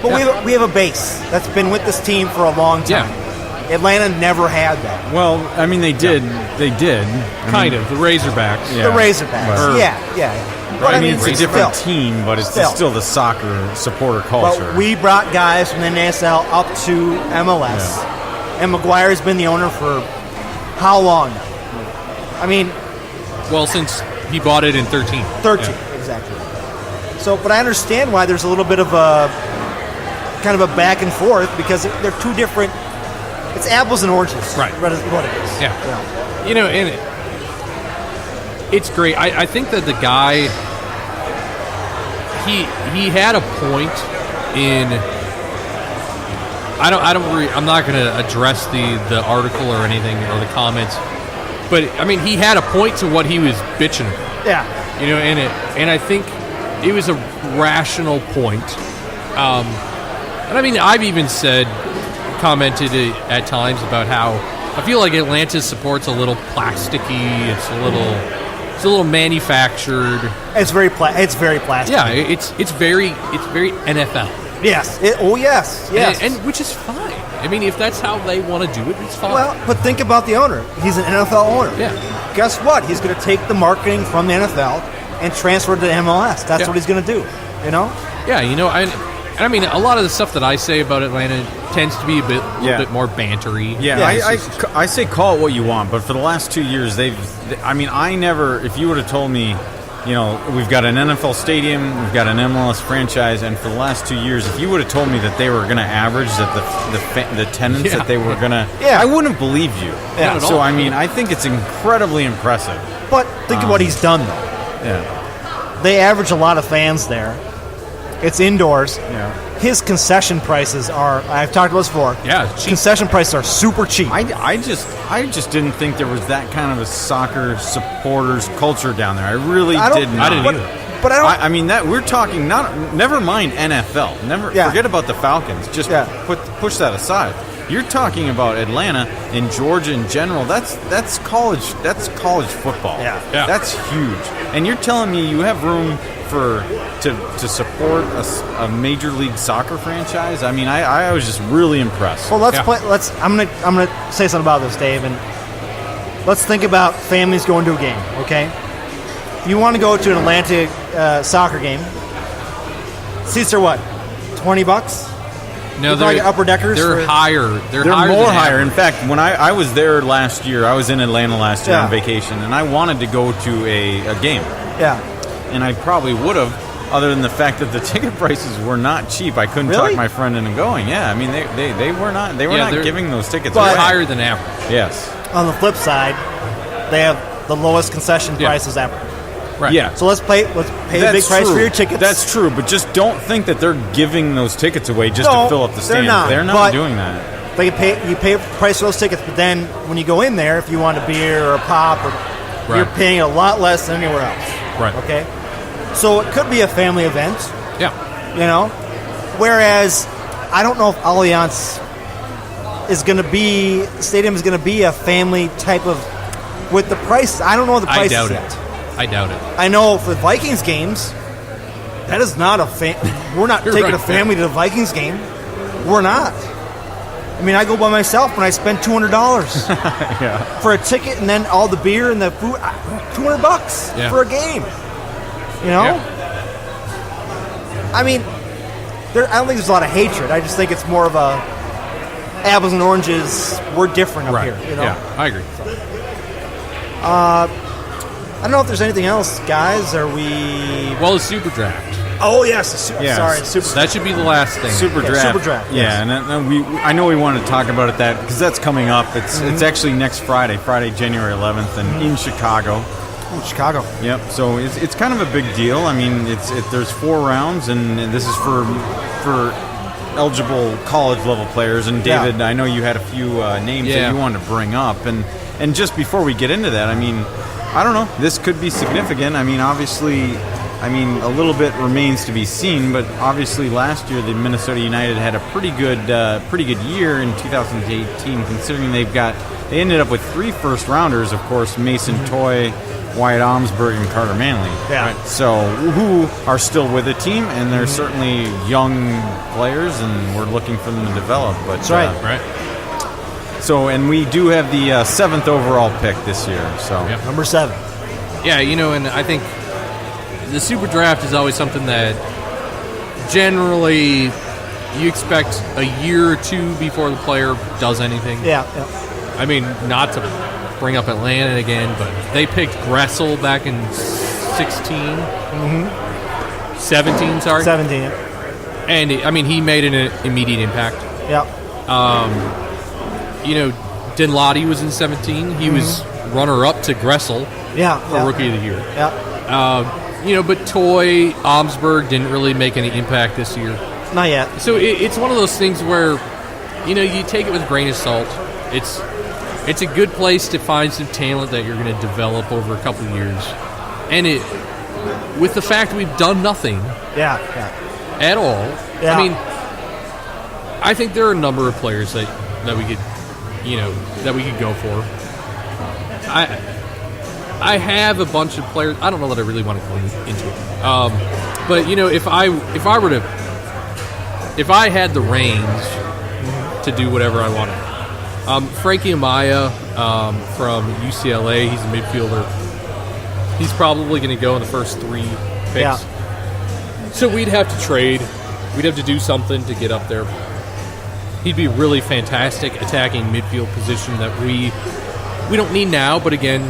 But we have a base that's been with this team for a long time. Yeah. Atlanta never had that. Well, I mean, they did. They did. Kind of. The Razorbacks. The Razorbacks. Yeah. But I mean, it's a different team, but it's still the soccer supporter culture. But we brought guys from the NASL up to MLS. And McGuire's been the owner for how long now? I mean... Well, since he bought it in 13. 13, exactly. So, but I understand why there's a little bit of a kind of a back and forth because they're two different... It's apples and oranges. Right. What it is. Yeah. You know, and it's great. I think that the guy, he had a point in... I'm not going to address the article or anything or the comments, but I mean he had a point to what he was bitching about. Yeah. You know, and I think it was a rational point. And I mean I've even commented at times about how I feel like Atlanta's support's a little plasticky. It's a little manufactured. It's very plastic. Yeah, it's very NFL. Yes. Yes. And which is fine. I mean, if that's how they want to do it, it's fine. Well, but think about the owner. He's an NFL owner. Yeah. Guess what? He's going to take the marketing from the NFL and transfer it to MLS. That's what he's going to do. You know? Yeah. You know, I mean, a lot of the stuff that I say about Atlanta tends to be a little bit more bantery. Yeah. I say call it what you want, but for the last 2 years, if you would have told me, you know, we've got an NFL stadium, we've got an MLS franchise, and for the last 2 years, if you would have told me that they were going to average the tenants that they were going to, I wouldn't have believed you. Yeah. So I mean, I think it's incredibly impressive. But think of what he's done, though. Yeah. They average a lot of fans there. It's indoors. Yeah. His concession prices are, I've talked about this before. Yeah, cheap. Concession prices are super cheap. I just didn't think there was that kind of a soccer supporters culture down there. I really didn't. I didn't either. But I mean that we're talking never mind NFL. Forget about the Falcons. Just push that aside. You're talking about Atlanta and Georgia in general. That's college football. Yeah. That's huge. And you're telling me you have room to support a major league soccer franchise? I mean, I was just really impressed. Well, I'm gonna say something about this, Dave, and let's think about families going to a game. Okay, you want to go to an Atlanta soccer game? Seats are what? $20? No, they're upper deckers. They're higher. They're more higher. In fact, when I was there last year, I was in Atlanta last year on vacation, and I wanted to go to a game. Yeah. And I probably would have, other than the fact that the ticket prices were not cheap. I couldn't talk my friend into going. Yeah, I mean they were not giving those tickets away. Higher than average. Yes. On the flip side, they have the lowest concession prices ever. Right. Yeah. So let's pay a big price for your tickets. That's true, but just don't think that they're giving those tickets away just to fill up the stands. They're not doing that. You pay a price for those tickets, but then when you go in there, if you want a beer or a pop, you're paying a lot less than anywhere else. Right. Okay. So it could be a family event. Yeah. You know? Whereas I don't know if Allianz Stadium is going to be a family type of, with the prices. I don't know the prices yet. I doubt it. I know for Vikings games, that is not we're not taking a family to the Vikings game. We're not. I mean, I go by myself and I spend $200 for a ticket and then all the beer and the food. $200 for a game. You know? Yeah. I mean, I don't think there's a lot of hatred. I just think it's more of a apples and oranges. We're different up here. You know? Yeah, I agree. I don't know if there's anything else, guys. Are we... Well, the Super Draft. Oh, yes. Super Draft. That should be the last thing. Super Draft. Super Draft, yes. Yeah, and I know we want to talk about it because that's coming up. It's actually next Friday, January 11th, and in Chicago. In Chicago. Yep. So it's kind of a big deal. I mean, there's 4 rounds, and this is for eligible college level players. And David, I know you had a few names that you wanted to bring up, and just before we get into that, I mean, I don't know. This could be significant. I mean, obviously, a little bit remains to be seen, but obviously last year the Minnesota United had a pretty good year in 2018, considering they ended up with 3 first rounders, of course, Mason Toye, Wyatt Omsberg and Carter Manley. Yeah. Right? So who are still with the team, and they're certainly young players, and we're looking for them to develop. But, That's right. Right. So, and we do have the 7th overall pick this year. So Number 7. Yeah, and I think the super draft is always something that generally you expect a year or two before the player does anything. Yeah. I mean, not to bring up Atlanta again, but they picked Gressel back in 16. 17, sorry. 17. And, I mean, he made an immediate impact. Yeah. Dinladi was in 17. He was runner-up to Gressel for Rookie of the Year. Yeah. But Toy, Omsberg didn't really make any impact this year. Not yet. So it's one of those things where, you take it with a grain of salt. It's a good place to find some talent that you're going to develop over a couple of years. And with the fact that we've done nothing at all, Yeah. I mean, I think there are a number of players that we could, that we could go for. I have a bunch of players. I don't know that I really want to go into it. But if I had the reins to do whatever I wanted. Frankie Amaya from UCLA, he's a midfielder. He's probably going to go in the first 3 picks. Yeah. So we'd have to trade. We'd have to do something to get up there. He'd be really fantastic attacking midfield position that we don't need now, but again,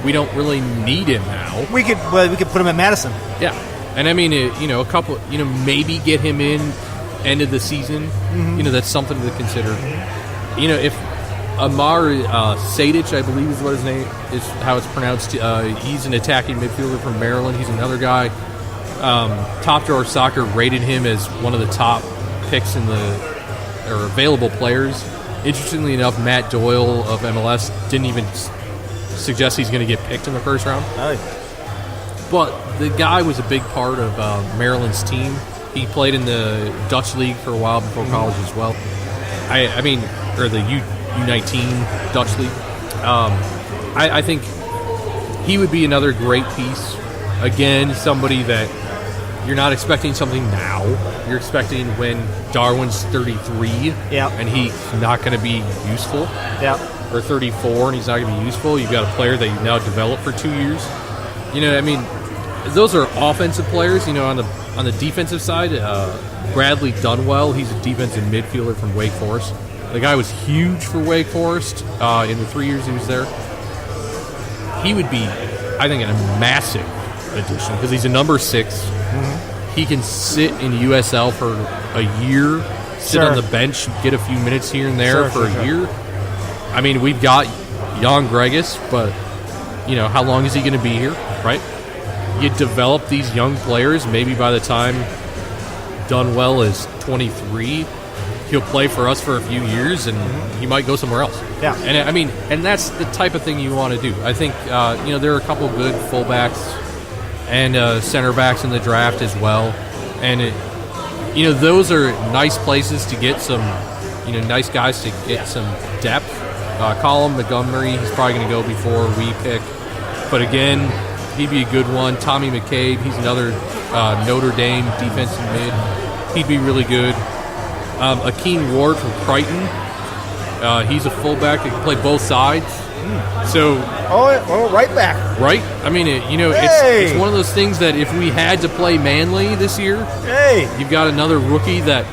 we don't really need him now. We could put him at Madison. Yeah. And I mean, a couple, maybe get him in end of the season. That's something to consider. If Amar Sadic, I believe is what his name is, how it's pronounced, he's an attacking midfielder from Maryland. He's another guy. Top Drawer Soccer rated him as one of the top picks or available players. Interestingly enough, Matt Doyle of MLS didn't even suggest he's going to get picked in the first round. But the guy was a big part of Maryland's team. He played in the Dutch league for a while before college as well. I mean, or the U19 Dutch league. I think he would be another great piece. Again, somebody that you're not expecting something now. You're expecting when Darwin's 33 and he's not going to be useful. Or 34 and he's not going to be useful. You've got a player that you've now developed for 2 years. I mean, those are offensive players. On the defensive side, Bradley Dunwell, he's a defensive midfielder from Wake Forest. The guy was huge for Wake Forest in the 3 years he was there. He would be, I think, a massive addition because he's a number 6. He can sit in USL for a year, sit on the bench, get a few minutes here and there for a year. I mean, we've got Jan Gregus, but, how long is he going to be here, right? You develop these young players. Maybe by the time Dunwell is 23, he'll play for us for a few years, and he might go somewhere else. Yeah. And I mean, and that's the type of thing you want to do. I think, there are a couple good fullbacks and center backs in the draft as well. And, those are nice places to get some, nice guys to get some depth. Colin Montgomery, he's probably going to go before we pick. But again, he'd be a good one. Tommy McCabe, he's another Notre Dame defensive mid. He'd be really good. Akeem Ward from Crichton. He's a fullback that can play both sides. So, right back. Right? I mean, it's one of those things that if we had to play Manly this year, you've got another rookie that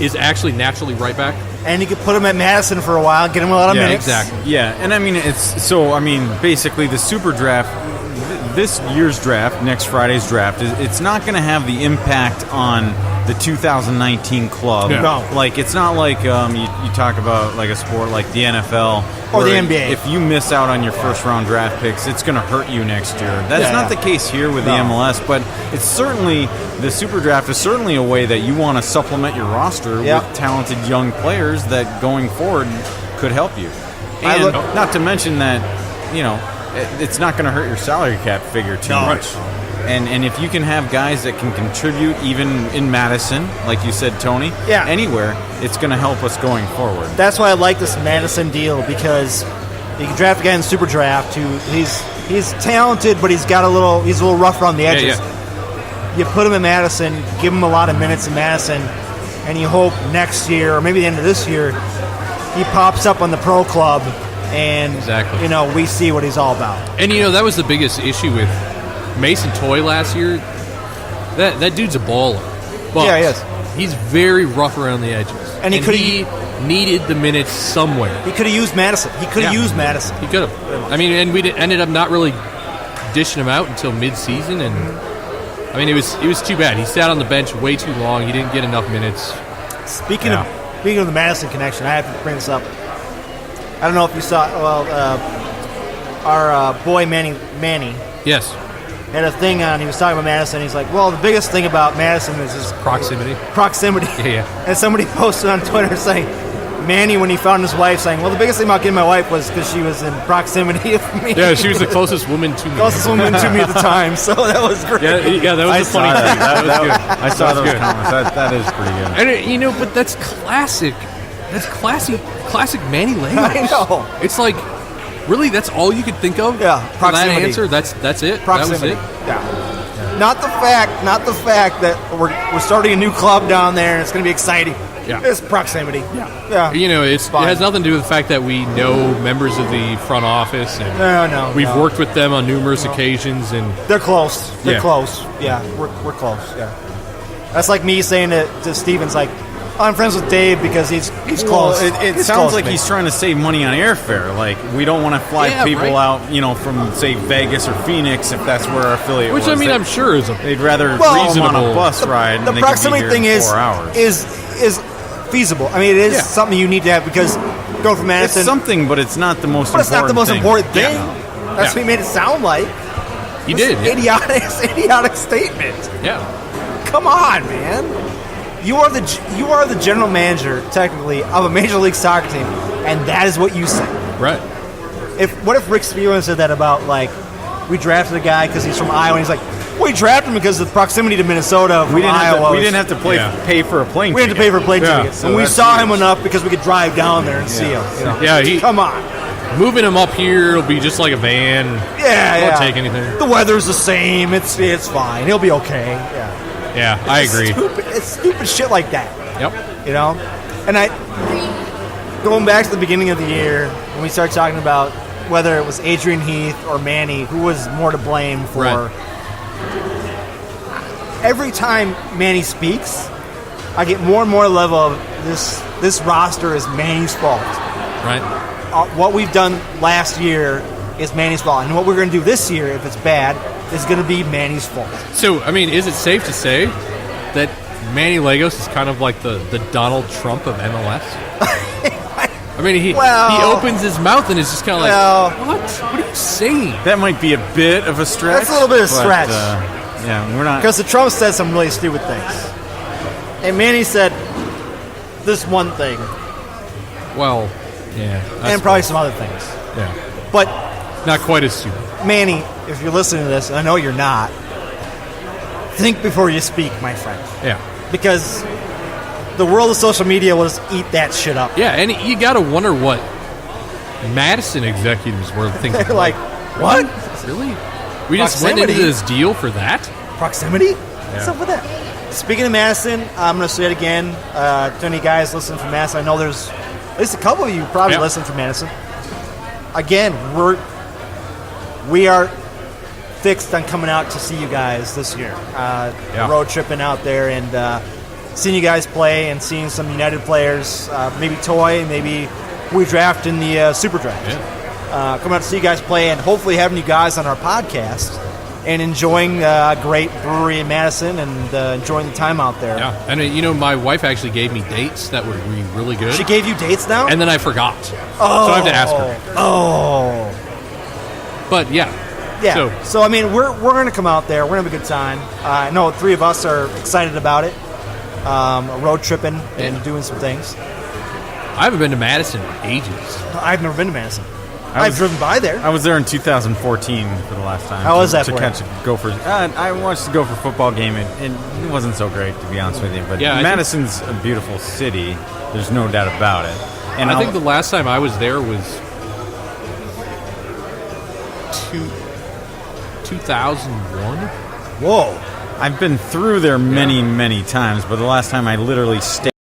is actually naturally right back. And you could put him at Madison for a while, get him a lot of minutes. Exactly. Yeah, and I mean, basically the super draft, this year's draft, next Friday's draft, it's not going to have the impact on the 2019 club. Yeah. No. Like, it's not like you talk about like a sport like the NFL or the NBA. If you miss out on your first round draft picks, it's going to hurt you next year. That's not the case here with the MLS, but it's certainly, the super draft is certainly a way that you want to supplement your roster with talented young players that going forward could help you. And not to mention that, it's not going to hurt your salary cap figure too much. And if you can have guys that can contribute even in Madison, like you said, Tony, anywhere, it's going to help us going forward. That's why I like this Madison deal, because you can draft a guy in the super draft who he's He's talented, but he's a little rough around the edges. You put him in Madison, give him a lot of minutes in Madison, and you hope next year, or maybe the end of this year, he pops up on the pro club, and we see what he's all about. And that was the biggest issue with Mason Toye last year. That dude's a baller. But yeah, he is. He's very rough around the edges, and he needed the minutes somewhere. He could have used Madison. He could have used Madison. He could have. I mean, and we ended up not really dishing him out until mid-season, and I mean, it was too bad. He sat on the bench way too long. He didn't get enough minutes. Speaking of the Madison connection, I have to bring this up. I don't know if you saw. Our boy Manny. Yes. Had a thing on. He was talking about Madison. He's like, "Well, the biggest thing about Madison is his proximity." Yeah. And somebody posted on Twitter saying, Manny, when he found his wife, saying, "Well, the biggest thing about getting my wife was because she was in proximity of me." Yeah, she was the closest woman to me. Closest woman to me at the time. So that was great. Yeah, that was a funny thing. That was good. I saw those comments. That is pretty good. And but that's classic. That's classic Manny language. I know. It's like, really, that's all you could think of? Yeah, for that answer? That's it? Proximity. That was it? Yeah. Not the fact that we're starting a new club down there and it's going to be exciting. Yeah. It's proximity. Yeah. It has nothing to do with the fact that we know members of the front office and we've worked with them on numerous occasions, and they're close. They're close. Yeah, we're close. Yeah. That's like me saying to Stevens, like, I'm friends with Dave because he's close. It sounds like he's trying to save money on airfare. Like, we don't want to fly people out, from, say, Vegas or Phoenix if that's where our affiliate was. Which, I mean, I'm sure is they'd rather reasonable on a bus ride. The proximity thing is feasible. I mean, it is something you need to have because going from Madison. It's something, but it's not the most important thing. But it's not the most important thing. Yeah. That's what he made it sound like. He did. Idiotic statement. Yeah. Come on, man. You are the general manager, technically, of a Major League Soccer team, and that is what you say. Right. What if Rick Spielman said that about, like, we drafted a guy because he's from Iowa, and he's like, we drafted him because of the proximity to Minnesota from Iowa. We didn't have to pay for a plane ticket. We had to pay for a plane ticket. So and we saw him enough because we could drive down there and see him. Yeah, come on. Moving him up here, it'll be just like a van. Won't take anything. The weather's the same. It's fine. He'll be okay. Yeah, I agree. It's stupid shit like that. Yep. And going back to the beginning of the year, when we started talking about whether it was Adrian Heath or Manny, who was more to blame for. Right. Every time Manny speaks, I get more and more level of this roster is Manny's fault. Right. What we've done last year is Manny's fault. And what we're going to do this year, if it's bad, is going to be Manny's fault. So, I mean, is it safe to say that Manny Lagos is kind of like the Donald Trump of MLS? I mean, he opens his mouth and is just kind of like, what? What are you saying? That might be a bit of a stretch. That's a little bit of a stretch. We're not. Because the Trump said some really stupid things. And Manny said this one thing. Well, yeah. And probably some other things. Yeah. But not quite as stupid. Manny, if you're listening to this, and I know you're not, think before you speak, my friend. Yeah. Because the world of social media will just eat that shit up. Yeah, and you got to wonder what Madison executives were thinking. They're like, what? Really? We just went into this deal for that? Proximity? What's up with that? Speaking of Madison, I'm going to say it again. To any guys listening from Madison, I know there's at least a couple of you probably listen from Madison. Again, we are fixed on coming out to see you guys this year. Road tripping out there and seeing you guys play and seeing some United players, maybe Toye, maybe we draft in the Super Draft. Yeah. Coming out to see you guys play and hopefully having you guys on our podcast and enjoying a great brewery in Madison and enjoying the time out there. Yeah, and my wife actually gave me dates that would be really good. She gave you dates now? And then I forgot. So I have to ask her. But yeah. So I mean, we're going to come out there. We're going to have a good time. I know 3 of us are excited about it. Road tripping and doing some things. I haven't been to Madison in ages. I've never been to Madison. I've driven by there. I was there in 2014 for the last time. How was that to catch a Gopher? I watched the Gopher football game, and it wasn't so great, to be honest with you. But Madison's a beautiful city. There's no doubt about it. And I think the last time I was there was 2001. Whoa. I've been through there many times, but the last time I literally stayed